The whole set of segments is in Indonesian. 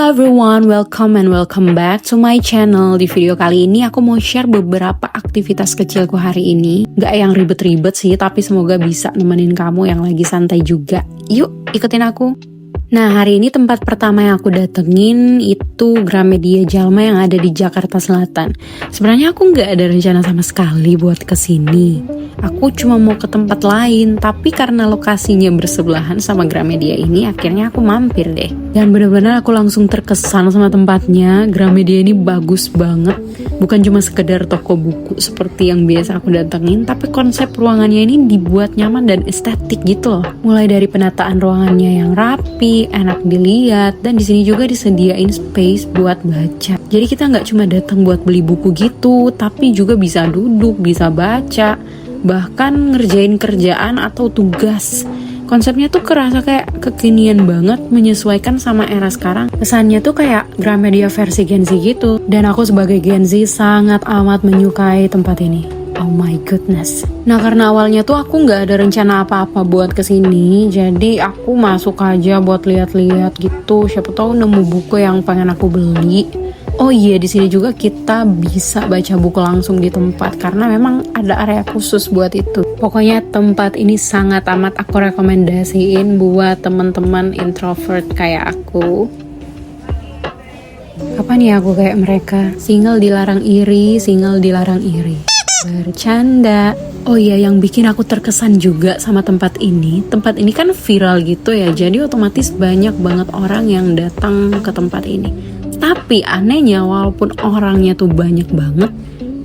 Hello everyone, welcome back to my channel. Di video kali ini aku mau share beberapa aktivitas kecilku hari ini. Gak yang ribet-ribet sih, tapi semoga bisa nemenin kamu yang lagi santai juga. Yuk, ikutin aku. Nah, hari ini tempat pertama yang aku datengin itu Gramedia Jalma yang ada di Jakarta Selatan. Sebenarnya aku nggak ada rencana sama sekali buat kesini. Aku cuma mau ke tempat lain, tapi karena lokasinya bersebelahan sama Gramedia ini, akhirnya aku mampir deh. Dan benar-benar aku langsung terkesan sama tempatnya. Gramedia ini bagus banget. Bukan cuma sekedar toko buku seperti yang biasa aku datengin, tapi konsep ruangannya ini dibuat nyaman dan estetik gitu loh. Mulai dari penataan ruangannya yang rapi, enak dilihat, dan di sini juga disediain space buat baca. Jadi kita nggak cuma datang buat beli buku gitu, tapi juga bisa duduk, bisa baca, bahkan ngerjain kerjaan atau tugas. Konsepnya tuh kerasa kayak kekinian banget, menyesuaikan sama era sekarang. Kesannya tuh kayak Gramedia versi Gen Z gitu. Dan aku sebagai Gen Z sangat amat menyukai tempat ini. Oh my goodness. Nah, karena awalnya tuh aku nggak ada rencana apa-apa buat kesini, jadi aku masuk aja buat lihat-lihat gitu. Siapa tahu nemu buku yang pengen aku beli. Oh iya, di sini juga kita bisa baca buku langsung di tempat karena memang ada area khusus buat itu. Pokoknya tempat ini sangat amat aku rekomendasiin buat teman-teman introvert kayak aku. Kapan ya aku kayak mereka? Single dilarang iri, single dilarang iri. Bercanda. Oh iya, yang bikin aku terkesan juga sama tempat ini kan viral gitu ya, jadi otomatis banyak banget orang yang datang ke tempat ini. Tapi anehnya, walaupun orangnya tuh banyak banget,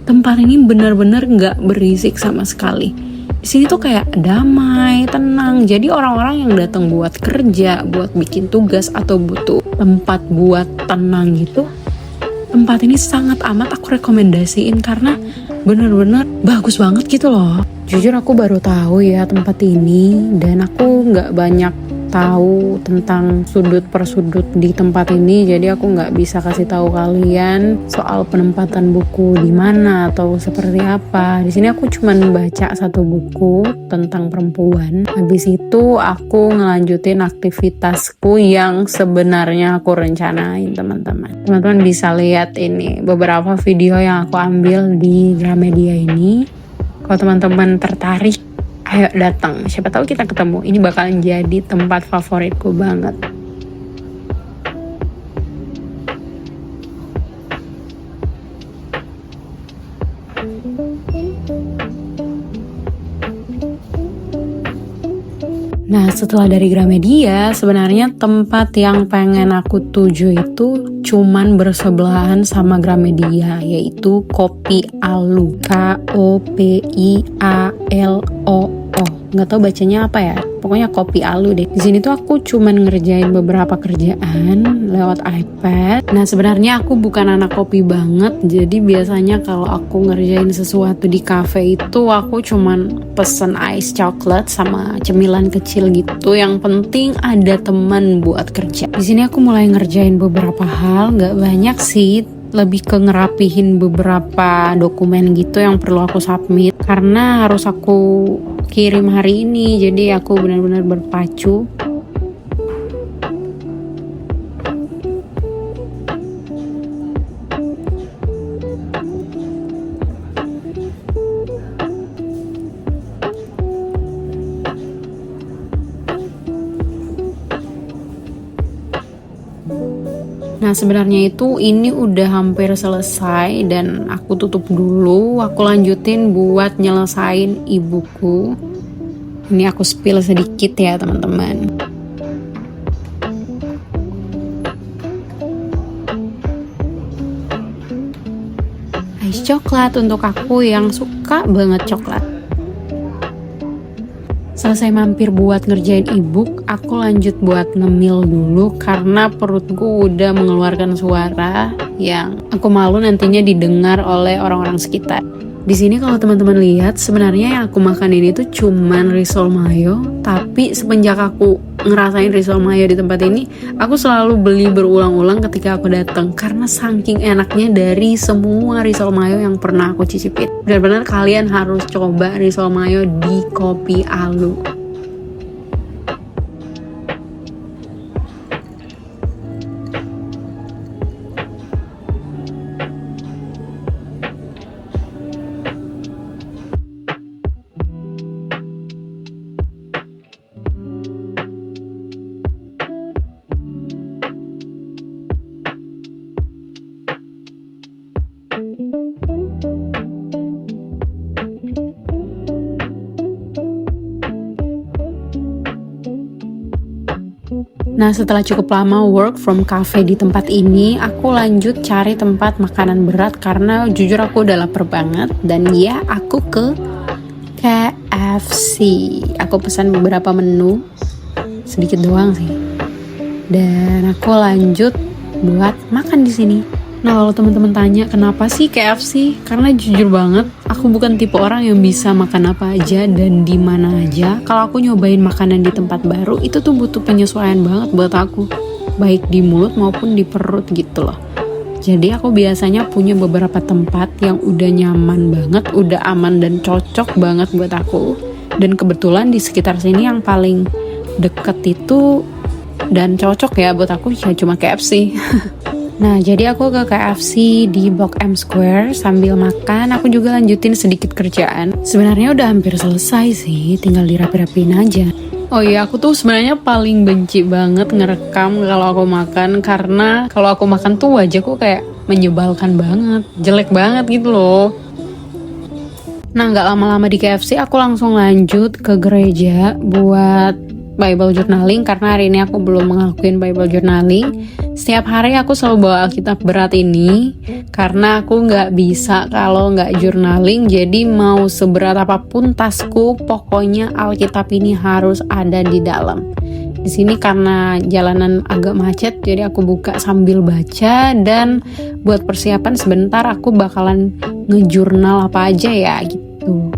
tempat ini benar-benar nggak berisik sama sekali. Di sini tuh kayak damai, tenang. Jadi orang-orang yang datang buat kerja, buat bikin tugas atau butuh tempat buat tenang gitu, tempat ini sangat amat aku rekomendasiin karena bener-bener bagus banget gitu loh. Jujur aku baru tahu ya tempat ini, dan aku nggak banyak tahu tentang sudut per sudut di tempat ini, jadi aku nggak bisa kasih tahu kalian soal penempatan buku di mana atau seperti apa. Di sini aku cuma baca satu buku tentang perempuan. Habis itu aku ngelanjutin aktivitasku yang sebenarnya aku rencanain, teman-teman. Teman-teman bisa lihat ini beberapa video yang aku ambil di Gramedia ini. Kalau teman-teman tertarik, ayo datang, siapa tahu kita ketemu. Ini bakalan jadi tempat favoritku banget. Nah, setelah dari Gramedia, sebenarnya tempat yang pengen aku tuju itu cuman bersebelahan sama Gramedia, yaitu Kopi Alu. Kopialo. Nggak tahu bacanya apa ya. Pokoknya Kopi Alu deh. Di sini tuh aku cuman ngerjain beberapa kerjaan lewat iPad. Nah, sebenarnya aku bukan anak kopi banget. Jadi biasanya kalau aku ngerjain sesuatu di cafe itu aku cuman pesen ice chocolate sama cemilan kecil gitu. Yang penting ada teman buat kerja. Di sini aku mulai ngerjain beberapa hal, nggak banyak sih. Lebih ke ngerapihin beberapa dokumen gitu yang perlu aku submit karena harus aku kirim hari ini, jadi aku benar-benar berpacu. Nah, sebenarnya itu ini udah hampir selesai dan aku tutup dulu. Aku lanjutin buat nyelesain ibuku. Ini aku spill sedikit ya, teman-teman. Ice coklat untuk aku yang suka banget coklat. Selesai mampir buat ngerjain ebook, aku lanjut buat ngemil dulu karena perutku udah mengeluarkan suara yang aku malu nantinya didengar oleh orang-orang sekitar. Di sini kalau teman-teman lihat, sebenarnya yang aku makan ini tuh cuman risol mayo, tapi semenjak aku ngerasain risol mayo di tempat ini, aku selalu beli berulang-ulang ketika aku datang karena saking enaknya dari semua risol mayo yang pernah aku cicipin. Benar-benar kalian harus coba risol mayo di Kopi Alu. Nah, setelah cukup lama work from cafe di tempat ini, aku lanjut cari tempat makanan berat karena jujur aku udah lapar banget. Dan ya, aku ke KFC. Aku pesan beberapa menu, sedikit doang sih. Dan aku lanjut buat makan di sini. Nah, kalau teman-teman tanya kenapa sih KFC? Karena jujur banget, aku bukan tipe orang yang bisa makan apa aja dan di mana aja. Kalau aku nyobain makanan di tempat baru, itu tuh butuh penyesuaian banget buat aku. Baik di mulut maupun di perut gitu loh. Jadi aku biasanya punya beberapa tempat yang udah nyaman banget, udah aman dan cocok banget buat aku. Dan kebetulan di sekitar sini yang paling deket itu dan cocok ya buat aku ya cuma KFC. Nah, jadi aku ke KFC di Blok M Square sambil makan, aku juga lanjutin sedikit kerjaan. Sebenarnya udah hampir selesai sih, tinggal dirapi-rapiin aja. Oh iya, aku tuh sebenarnya paling benci banget ngerekam kalau aku makan, karena kalau aku makan tuh wajahku kayak menyebalkan banget, jelek banget gitu loh. Nah, gak lama-lama di KFC, aku langsung lanjut ke gereja buat Bible journaling, karena hari ini aku belum ngelakuin Bible journaling. Setiap hari aku selalu bawa Alkitab berat ini karena aku nggak bisa kalau nggak journaling. Jadi mau seberat apapun tasku, pokoknya Alkitab ini harus ada di dalam. Di sini karena jalanan agak macet, jadi aku buka sambil baca, dan buat persiapan sebentar aku bakalan ngejurnal apa aja ya gitu.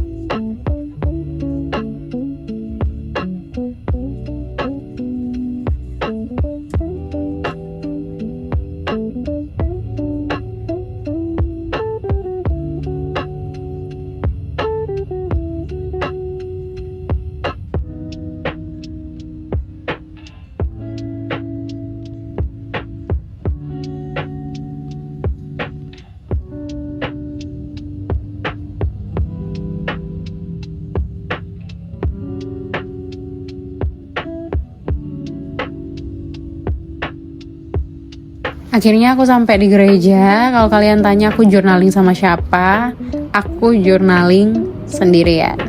Akhirnya aku sampai di gereja. Kalau kalian tanya aku journaling sama siapa, aku journaling sendirian.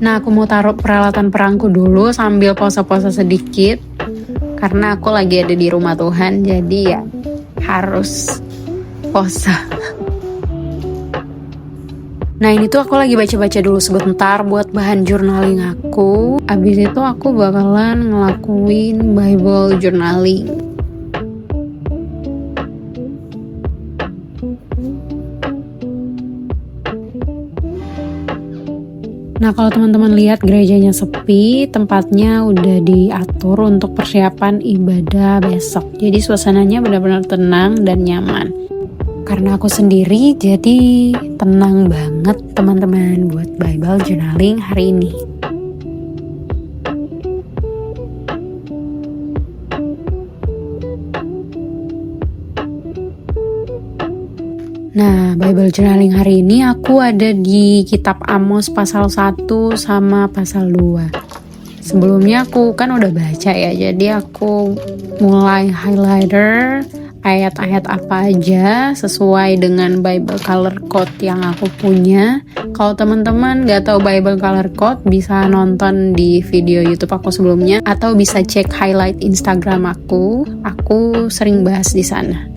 Nah, aku mau taruh peralatan perangku dulu sambil pose-pose sedikit, karena aku lagi ada di rumah Tuhan, jadi ya harus pose. Nah, ini tuh aku lagi baca-baca dulu sebentar buat bahan journaling aku. Abis itu aku bakalan ngelakuin Bible journaling. Nah, kalau teman-teman lihat gerejanya sepi, tempatnya udah diatur untuk persiapan ibadah besok. Jadi suasananya benar-benar tenang dan nyaman. Karena aku sendiri, jadi tenang banget teman-teman buat Bible journaling hari ini. Nah, Bible journaling hari ini aku ada di kitab Amos pasal 1 sama pasal 2. Sebelumnya aku kan udah baca ya, jadi aku mulai highlighter ayat-ayat apa aja sesuai dengan Bible color code yang aku punya. Kalau teman-teman gak tahu Bible color code, bisa nonton di video YouTube aku sebelumnya atau bisa cek highlight Instagram aku. Aku sering bahas di sana.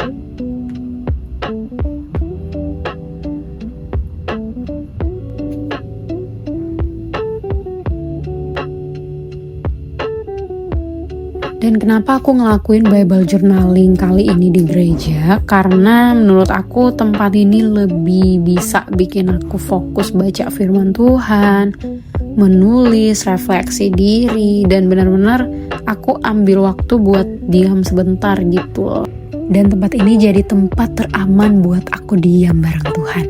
Dan kenapa aku ngelakuin Bible journaling kali ini di gereja? Karena menurut aku tempat ini lebih bisa bikin aku fokus baca firman Tuhan, menulis, refleksi diri, dan benar-benar aku ambil waktu buat diam sebentar gitu loh. Dan tempat ini jadi tempat teraman buat aku diam bareng Tuhan.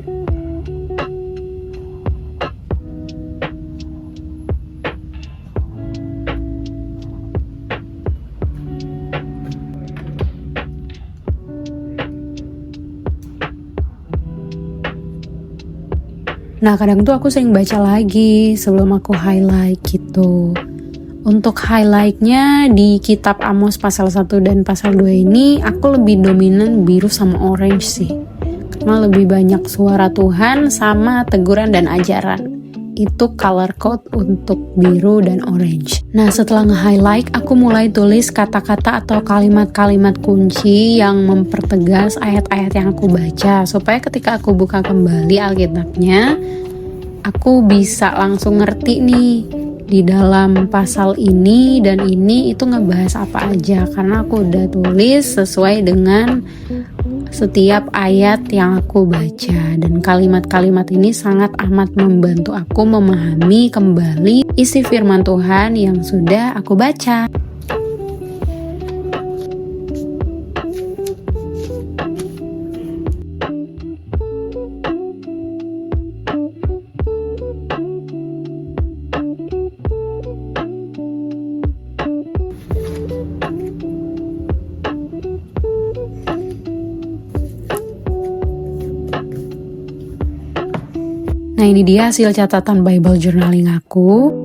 Nah, kadang tuh aku sering baca lagi sebelum aku highlight gitu. Untuk highlightnya di kitab Amos pasal 1 dan pasal 2 ini, aku lebih dominan biru sama orange sih. Karena lebih banyak suara Tuhan sama teguran dan ajaran. itu color code untuk biru dan orange. Nah, setelah nge-highlight, aku mulai tulis kata-kata atau kalimat-kalimat kunci yang mempertegas ayat-ayat yang aku baca, supaya ketika aku buka kembali Alkitabnya, aku bisa langsung ngerti nih di dalam pasal ini dan ini itu ngebahas apa aja, karena aku udah tulis sesuai dengan setiap ayat yang aku baca. Dan kalimat-kalimat ini sangat amat membantu aku memahami kembali isi firman Tuhan yang sudah aku baca. Nah, ini dia hasil catatan Bible journaling aku.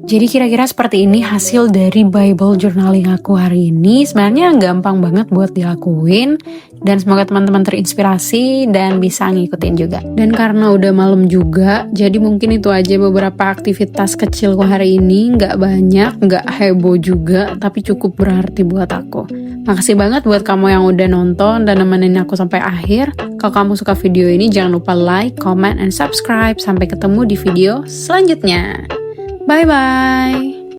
Jadi kira-kira seperti ini hasil dari Bible journaling aku hari ini. Sebenarnya gampang banget buat dilakuin, dan semoga teman-teman terinspirasi dan bisa ngikutin juga. Dan karena udah malam juga, jadi mungkin itu aja beberapa aktivitas kecilku hari ini. Nggak banyak, nggak heboh juga, tapi cukup berarti buat aku. Makasih banget buat kamu yang udah nonton dan nemenin aku sampai akhir. Kalau kamu suka video ini, jangan lupa like, comment, and subscribe. Sampai ketemu di video selanjutnya. Bye-bye.